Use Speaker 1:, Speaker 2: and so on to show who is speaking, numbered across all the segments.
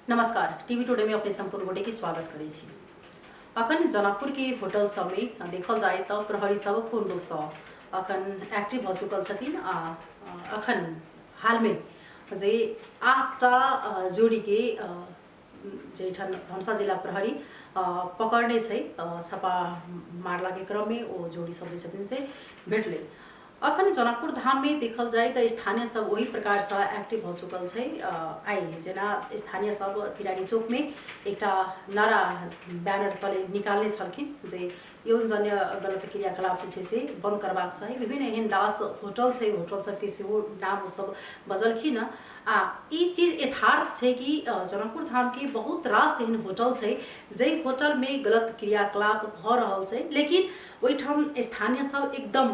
Speaker 1: नमस्कार, TV today में अपने संपूर्ण गोटे की स्वागत करै छी। अखन जनकपुर के होटल सब में देखल जाए तो प्रहरी सब पूर्ण रूप से अखन एक्टिव हो चुकल छथिन। अखन हाल में जे 8टा जोड़ी के जेठन धनुषा जिला प्रहरी पकड़ने छै, छापा मारला के क्रम में वो जोड़ी सब जे छथिन से भेटले। अखन जनकपुर धाम में देखल जाए तो स्थानीय सब वही प्रकार से एक्टिव हो चुकल छै। आई जेना स्थानीय सब पिरारी चौक में एक नारा बैनर तले निकालने छलखिन जे यौनजन्य गलत क्रियाकलाप जे से बंद करबाक चाही। विभिन्न एहन दास होटल छै, होटल सबके सेहो नाम सब बजलखिन। ई चीज यथार्थ छै कि जनकपुर धाम के बहुत रास एहन होटल छै जे होटल में गलत क्रियाकलाप भ रहल छै, लेकिन ओहिठाम स्थानीय सब एकदम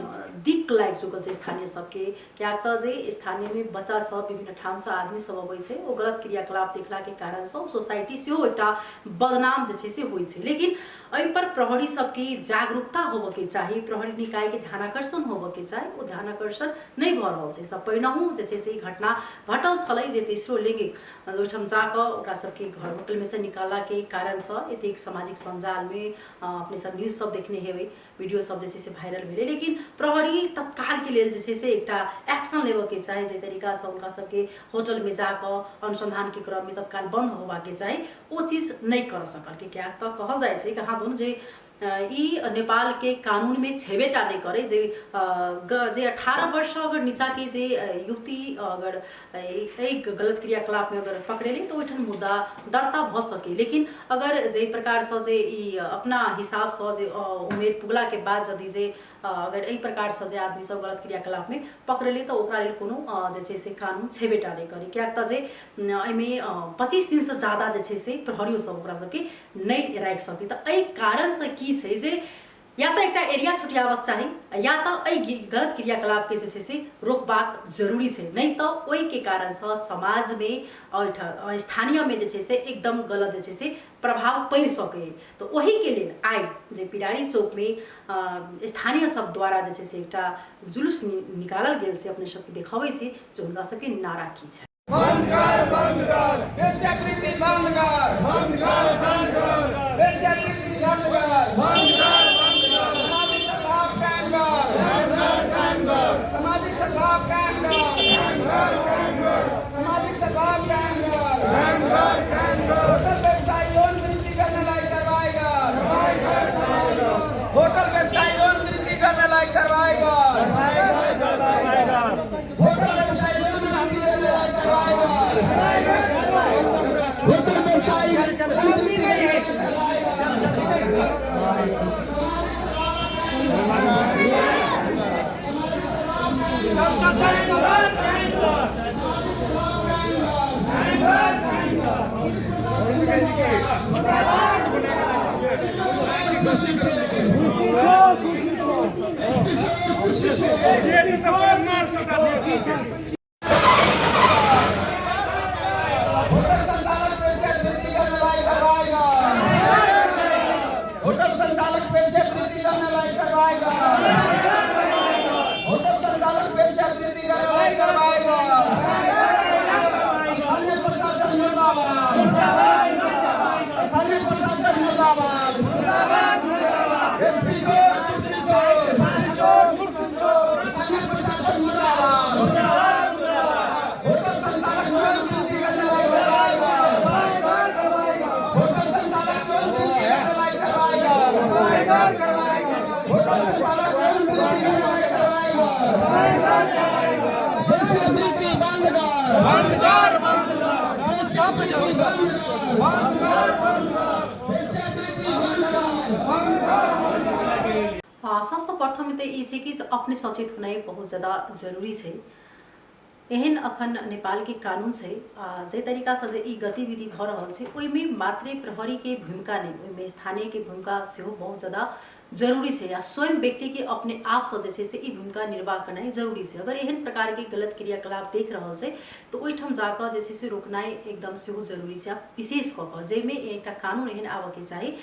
Speaker 1: दिक लागि चुकल छै। स्थानीय सबके क्या तो जे स्थानीय में बच्चा सब विभिन्न ठाम से आदमी सब अबै छै, ओ गलत क्रियाकलाप देखला के कारण से सोसाइटी सेहो एकटा बदनाम जे छै से होइ छै। लेकिन एहि पर प्रहरी सबके जागरूकता होबे के चाही, प्रहरी निकाय के ध्यानाकर्षण होबे के चाही। ओ ध्यानाकर्षण नहीं भ रहल छै। सब पहिनहु जे छै से ई घटना घटल छलै जे तेसरो लैंगिक ओहिठाम जाके ओकरा सबके घर होटल में से निकाला के कारण से एतेक सामाजिक संजाल में अपने सब न्यूज सब देखने हेबै, वीडियो सब जे छै से वायरल भेलै। लेकिन प्रहरी तत्काल के लेल जे छै से एकटा एक्शन लेबे के चाही, जे तरीका से उनका सबके होटल में जाके अनुसंधान के क्रम में तत्काल बंद होबा के चाही। वो चीज नहीं कर सकल के क्या तो कहल जाए छै कि हाँ दोनों जे ई नेपाल के कानून में छेबेटा नहीं करे जे 18 वर्ष अगर नीचा के जे युवती अगर एक गलत क्रियाकलाप में अगर पकड़ेले तो ओठन मुद्दा दर्ता भ सके। लेकिन अगर जे प्रकार से जे ई अपना हिसाब से जे उमेर पुगला के बाद यदि जे अगर एहि प्रकार से जे आदमी सब गलत क्रियाकलाप में पकड़ेले तो ओकरा लेल कोनो जे छै से कानून छेबेटा नहीं करे। क्या तो जे एमे 25 दिन से ज्यादा जे छै से प्रहरियो सब ओकरा सबके नहीं राख सके। तो एहि कारण से की छै जे या तो एक एरिया छुटियाबक चाही, या तो गलत क्रियाकलाप के जे से रोकबाक जरूरी है। नहीं तो ओहि के कारण से समाज में और स्थानीय में जे से एकदम गलत जे से प्रभाव पड़ सके। तो वही के लिए आई जे पिरारी चौक में स्थानीय सब द्वारा जे से एक जुलूस निकालल गेल से अपने सबके देखावे से जो उनका सबके नारा की है।
Speaker 2: बंद कर, बंद कर, बेशकीमती बंद कर, बंद कर, बंद कर, बेशकीमती बंद कर, बंद कर, बंद कर, सामाजिक सद्भाव कायम कर, सामाजिक सद्भाव कायम कर, सामाजिक सद्भाव कायम कर, होटल व्यवसायी लोन वृद्धि करने लायक करवाएगा, होटल व्यवसायी लोन वृद्धि करने लायक करवाएगा, होटल व्यवसायी लोन वृद्धि करने लायक करवाएगा, होटल व्यवसायी होटल संचालक पैसे वृद्धि करने लायक करवाएगा, होटल संचालक पैसे वृद्धि करने लायक करवाएगा, स्थानीय प्रशासन मुर्दाबाद, स्थानीय प्रशासन मुर्दाबाद, एसपी चोर, स्थानीय प्रशासन मुर्दाबाद, होटल संचालक लोन वृद्धि करने लायक करवाएगा, होटल संचालक लोन वृद्धि करने लायक करवाएगा, होटल संचालक लोन वृद्धि करने लायक करवाएगा, बेशकीमती बंद कर, बंद कर, बंद कर, बेशकीमती बंद कर, बंद कर, बंद कर, बेशकीमती बंद कर।
Speaker 1: सबसे प्रथम तो ये कि अपने सचेत होना बहुत ज़्यादा जरूरी है। एहन अखन नेपाल के कानून है जे तरीका से ई गतिविधि भ रहल छै, ओहिमे मात्रे प्रहरी के भूमिका नहीं, ओहिमे स्थानीय के भूमिका सेहो बहुत ज़्यादा जरूरी छै या स्वयं व्यक्ति के अपने आप से जे छै से ई भूमिका निर्वाह करनाइ जरूरी छै। अगर एहन प्रकार के गलत क्रियाकलाप देख रहल छै तो ओहिठाम जाकर जे छै से रोकनाइ एकदम सेहो जरूरी छै। विशेष कऽ कऽ जाहिमे एकटा कानून एहन आबऽ के चाही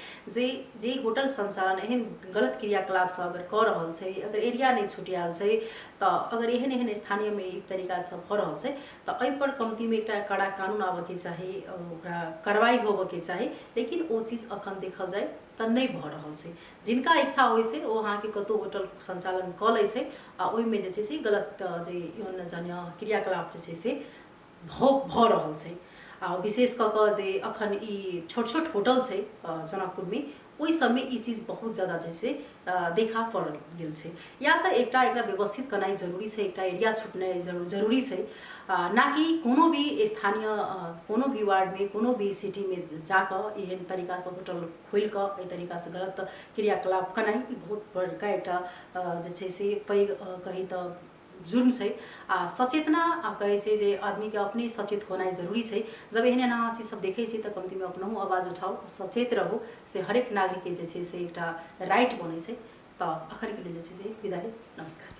Speaker 1: जे होटल संचालन एहन गलत क्रियाकलाप से अगर कऽ रहल छै, अगर एरिया नहीं छुटियाल छै तो अगर एहन एहन स्थानीय में ई तरीका से भऽ रहल छै तो एहि पर कमती में एकटा कड़ा कानून आबऽ के चाही, ओकरा कार्रवाई होबऽ के चाही। लेकिन ओ चीज अखन देखल जाए तो नहीं भऽ रहल छै। जिनका इच्छा होइ छै ओ अहाँके कतौ होटल संचालन कऽ लै छै आ ओहिमे जे छै से गलत जे यौनजन्य क्रियाकलाप जे छै से भऽ रहल छै। आ विशेष कऽ कऽ जे अखन ई छोट छोट होटल छै जनकपुर में, ओहि सबमे ई चीज बहुत ज़्यादा जे छै देखा पड़ गेल छै। या तो एकटा एकरा व्यवस्थित करनाइ जरूरी छै, एकटा एरिया छुटनाइ जरूरी छै, ना कि कोनो भी स्थानीय कोनो भी वार्ड में कोनो भी सिटी में जाकर एहन तरीका से होटल खोल कर एहि तरीका से गलत क्रियाकलाप करनाइ बहुत बड़का एकटा जे छै से पैघ कही तो जुर्म छै। आ सचेतना कहे छै जे आदमी के अपने सचेत होना जरूरी छै। जब एहन एना चीज सब देखे छी तो कमती में अपनहु आवाज उठाओ, सचेत रहू, से हरेक नागरिक के जे छै से एकटा राइट बने छै। तो अखन के लिए जे छै से विदा, नमस्कार।